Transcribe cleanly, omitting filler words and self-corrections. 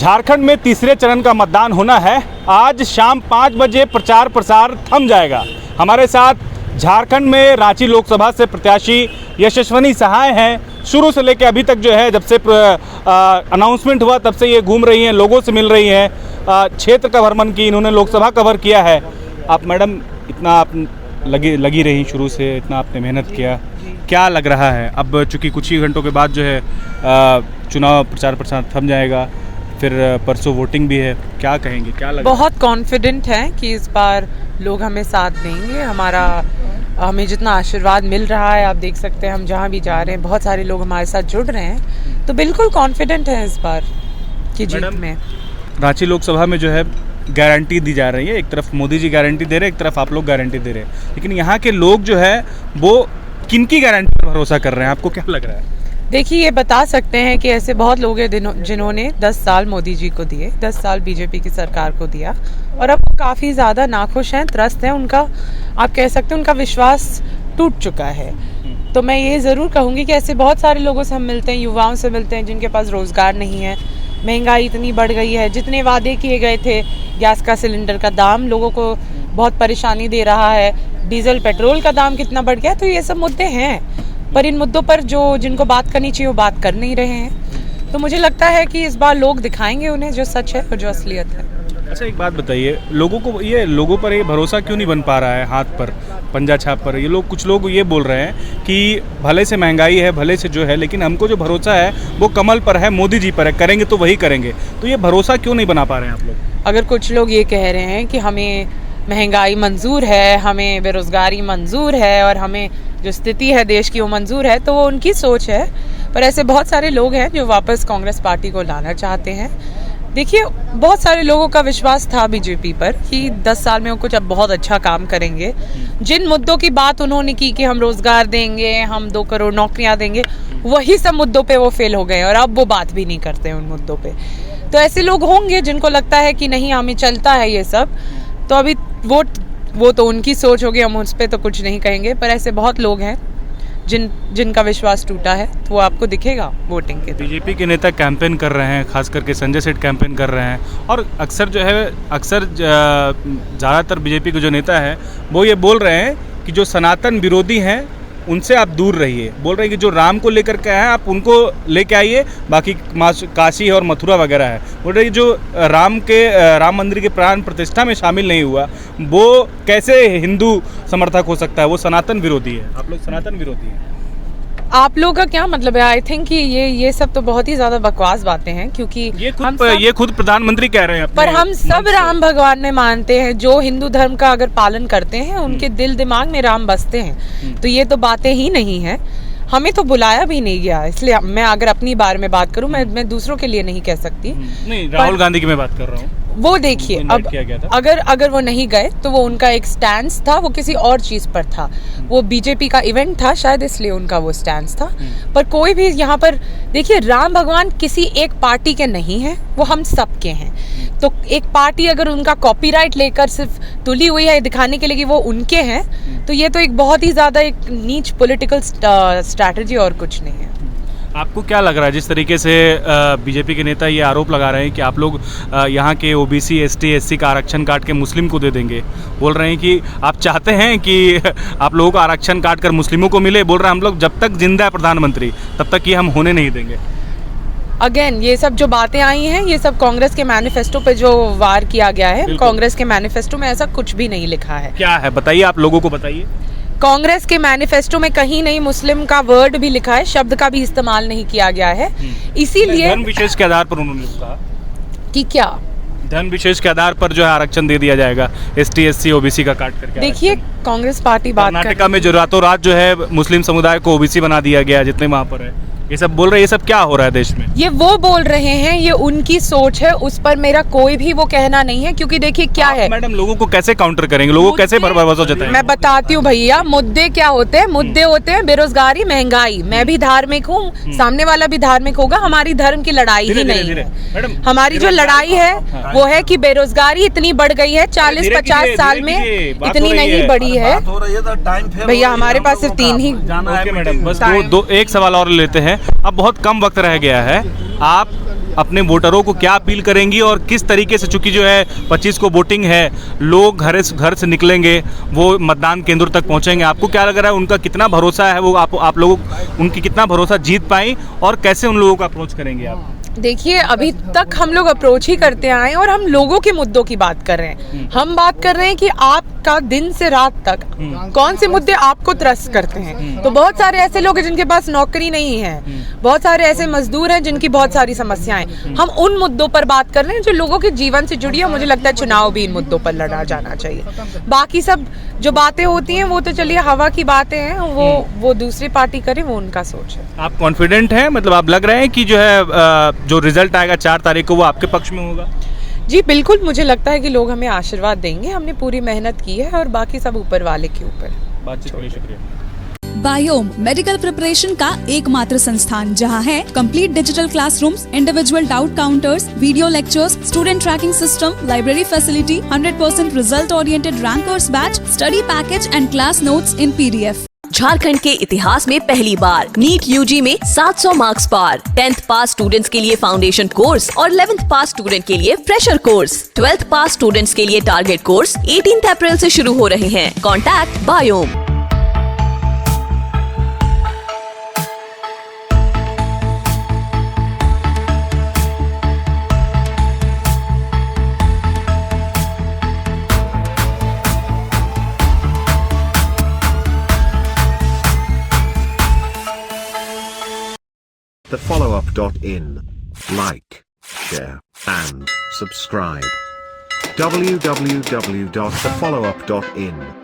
झारखंड में तीसरे चरण का मतदान होना है। आज शाम 5 बजे प्रचार प्रसार थम जाएगा। हमारे साथ झारखंड में रांची लोकसभा से प्रत्याशी यशस्विनी सहाय हैं। शुरू से लेकर अभी तक जो है, जब से अनाउंसमेंट हुआ तब से ये घूम रही हैं, लोगों से मिल रही हैं, क्षेत्र का भ्रमण की, इन्होंने लोकसभा कवर किया है। आप मैडम इतना आप लगी रही शुरू से, इतना आपने मेहनत किया, क्या लग रहा है? अब चूँकि कुछ ही घंटों के बाद जो है चुनाव प्रचार प्रसार थम जाएगा, फिर परसों वोटिंग भी है, क्या कहेंगे, क्या लग? बहुत कॉन्फिडेंट हैं कि इस बार लोग हमें साथ देंगे। हमें जितना आशीर्वाद मिल रहा है, आप देख सकते हैं, हम जहाँ भी जा रहे हैं बहुत सारे लोग हमारे साथ जुड़ रहे हैं, तो बिल्कुल कॉन्फिडेंट है इस बार की जीत में। रांची लोकसभा में जो है गारंटी दी जा रही है, एक तरफ मोदी जी गारंटी दे रहे हैं, एक तरफ आप लोग गारंटी दे रहे हैं, लेकिन यहाँ के लोग जो है वो किनकी गारंटी पर भरोसा कर रहे हैं? आपको क्या लग रहा है? देखिए, ये बता सकते हैं कि ऐसे बहुत लोग हैं जिन्होंने 10 साल मोदी जी को दिए, 10 साल बीजेपी की सरकार को दिया, और अब काफ़ी ज़्यादा नाखुश हैं, त्रस्त हैं। उनका, आप कह सकते हैं, उनका विश्वास टूट चुका है। तो मैं ये ज़रूर कहूँगी कि ऐसे बहुत सारे लोगों से हम मिलते हैं, युवाओं से मिलते हैं जिनके पास रोज़गार नहीं है, महंगाई इतनी बढ़ गई है, जितने वादे किए गए थे, गैस का सिलेंडर का दाम लोगों को बहुत परेशानी दे रहा है, डीजल पेट्रोल का दाम कितना बढ़ गया। तो ये सब मुद्दे हैं, पर इन मुद्दों पर जिनको बात करनी चाहिए वो बात कर नहीं रहे हैं। तो मुझे लगता है कि इस बार लोग दिखाएंगे उन्हें जो सच है और जो असलियत है। अच्छा, एक बात बताइए, लोगों पर ये भरोसा क्यों नहीं बन पा रहा है? हाथ पर पंजा छाप पर कुछ लोग ये बोल रहे हैं कि भले से महंगाई है, भले से जो है, लेकिन हमको जो भरोसा है वो कमल पर है, मोदी जी पर है, करेंगे तो वही करेंगे। तो ये भरोसा क्यों नहीं बना पा रहे हैं आप लोग? अगर कुछ लोग ये कह रहे हैं कि हमें महंगाई मंजूर है, हमें बेरोजगारी मंजूर है और हमें जो स्थिति है देश की वो मंजूर है, तो वो उनकी सोच है। पर ऐसे बहुत सारे लोग हैं जो वापस कांग्रेस पार्टी को लाना चाहते हैं। देखिए, बहुत सारे लोगों का विश्वास था बीजेपी पर कि 10 साल में वो कुछ अब बहुत अच्छा काम करेंगे। जिन मुद्दों की बात उन्होंने की कि हम रोजगार देंगे, हम 2 करोड़ नौकरियां देंगे, वही सब मुद्दों पे वो फेल हो गए और अब वो बात भी नहीं करते हैं उन मुद्दों पे। तो ऐसे लोग होंगे जिनको लगता है कि नहीं, हमें चलता है ये सब। तो अभी वो तो उनकी सोच होगी, हम उस पर तो कुछ नहीं कहेंगे। पर ऐसे बहुत लोग हैं जिनका विश्वास टूटा है, तो वो आपको दिखेगा वोटिंग के। बीजेपी के नेता कैंपेन कर रहे हैं, खास करके संजय सेठ कैंपेन कर रहे हैं, और अक्सर ज़्यादातर बीजेपी के जो नेता है वो ये बोल रहे हैं कि जो सनातन विरोधी हैं उनसे आप दूर रहिए। बोल रहे हैं कि जो राम को लेकर के हैं आप उनको लेके आइए, बाकी काशी और मथुरा वगैरह है। बोल रहे हैं जो राम मंदिर के प्राण प्रतिष्ठा में शामिल नहीं हुआ वो कैसे हिंदू समर्थक हो सकता है, वो सनातन विरोधी है। आप लोग सनातन विरोधी हैं। आप लोग का क्या मतलब है? आई थिंक कि ये सब तो बहुत ही ज्यादा बकवास बातें हैं, क्योंकि ये खुद प्रधानमंत्री कह रहे हैं। पर हम सब राम भगवान में मानते हैं। जो हिंदू धर्म का अगर पालन करते हैं उनके दिल दिमाग में राम बसते हैं। तो ये तो बातें ही नहीं है। हमें तो बुलाया भी नहीं गया, इसलिए मैं अगर अपनी बारे में बात करूं, मैं दूसरों के लिए नहीं कह सकती। नहीं, राहुल गांधी की मैं बात कर रहा हूँ। वो देखिए, अब अगर वो नहीं गए तो वो उनका एक स्टैंड था, वो किसी और चीज पर था। वो बीजेपी का इवेंट था शायद, इसलिए उनका वो स्टैंड था। पर कोई भी यहाँ पर देखिए, राम भगवान किसी एक पार्टी के नहीं है, वो हम सब के हैं। तो एक पार्टी अगर उनका कॉपीराइट लेकर सिर्फ तुली हुई है दिखाने के लिए कि वो उनके हैं, तो ये तो एक बहुत ही ज्यादा एक नीच पॉलिटिकल स्ट्रैटेजी और कुछ नहीं है। आपको क्या लग रहा है, जिस तरीके से बीजेपी के नेता ये आरोप लगा रहे हैं कि आप लोग यहाँ के ओबीसी, एसटी, एससी का आरक्षण काट के मुस्लिम को दे देंगे? बोल रहे हैं कि आप चाहते हैं कि आप लोगों को आरक्षण काट कर मुस्लिमों को मिले। बोल रहे हैं हम लोग जब तक जिंदा है प्रधानमंत्री तब तक ये हम होने नहीं देंगे। अगेन, ये सब जो बातें आई हैं, ये सब कांग्रेस के मैनिफेस्टो पे जो वार किया गया है। कांग्रेस के मैनिफेस्टो में ऐसा कुछ भी नहीं लिखा है। क्या है बताइए, आप लोगों को बताइए। कांग्रेस के मैनिफेस्टो में कहीं नहीं मुस्लिम का वर्ड भी लिखा है, शब्द का भी इस्तेमाल नहीं किया गया है। इसीलिए धन विशेष के आधार पर उन्होंने कहा कि क्या धन विशेष के आधार पर जो है आरक्षण दे दिया जाएगा, एसटी, एससी, ओबीसी का काट करके। देखिए, कांग्रेस पार्टी बात कर्नाटका में जो रातों रात जो है मुस्लिम समुदाय को ओबीसी बना दिया गया, जितने वहाँ पर है, ये सब बोल रहे हैं। ये सब क्या हो रहा है देश में? ये वो बोल रहे हैं, ये उनकी सोच है, उस पर मेरा कोई भी वो कहना नहीं है। क्योंकि देखिए क्या है मैडम, लोगों को कैसे काउंटर करेंगे, लोगों को कैसे भरोसा जताएंगे? मैं बताती हूँ भैया, मुद्दे क्या होते हैं। मुद्दे होते हैं बेरोजगारी, महंगाई। मैं भी धार्मिक हूँ, सामने वाला भी धार्मिक होगा। हमारी धर्म की लड़ाई ही नहीं है। हमारी जो लड़ाई है वो है कि बेरोजगारी इतनी बढ़ गई है, 40-50 साल में इतनी नहीं बढ़ी है। भैया, हमारे पास सिर्फ 3 ही मैडम, बस एक सवाल और लेते हैं। अब बहुत कम वक्त रह गया है। आप अपने वोटरों को क्या अपील करेंगी और किस तरीके से, चूंकि जो है 25 को वोटिंग है, लोग घर से निकलेंगे, वो मतदान केंद्र तक पहुंचेंगे, आपको क्या लग रहा है उनका कितना भरोसा है, वो आप लोगों उनकी कितना भरोसा जीत पाई और कैसे उन लोगों को अप्रोच करेंगे आप? देखिए, अभी तक हम लोग अप्रोच ही करते आए और हम लोगों के मुद्दों की बात कर रहे हैं। हम बात कर रहे हैं कि आपका दिन से रात तक कौन से मुद्दे आपको त्रस्त करते हैं। तो बहुत सारे ऐसे लोग हैं जिनके पास नौकरी नहीं है, बहुत सारे ऐसे मजदूर हैं जिनकी बहुत सारी समस्याएं। हम उन मुद्दों पर बात कर रहे हैं जो लोगों के जीवन से जुड़ी है। मुझे लगता है चुनाव भी इन मुद्दों पर लड़ा जाना चाहिए। बाकी सब जो बातें होती हैं वो तो चलिए हवा की बातें हैं, वो दूसरी पार्टी करे, वो उनका सोच है। आप कॉन्फिडेंट हैं, मतलब आप लग रहे हैं कि जो है जो रिजल्ट आएगा 4 तारीख को वो आपके पक्ष में होगा? जी बिल्कुल, मुझे लगता है कि लोग हमें आशीर्वाद देंगे। हमने पूरी मेहनत की है और बाकी सब ऊपर वाले के ऊपर। बातचीत के लिए शुक्रिया। बायोम मेडिकल प्रिपरेशन का एकमात्र संस्थान जहां है complete digital classrooms, individual doubt counters, video lectures, student tracking system, library facility, 100% result oriented rankers batch, study package and class notes in PDF। Jharkhand के इतिहास में पहली बार नीट UG में 700 मार्क्स पार। 10th पास स्टूडेंट्स के लिए फाउंडेशन कोर्स और 11th पास student के लिए फ्रेशर कोर्स। 12th पास स्टूडेंट्स के लिए टारगेट कोर्स 18 अप्रैल से शुरू हो रहे हैं। Contact biome. thefollowup.in. Like, share, and subscribe. www.thefollowup.in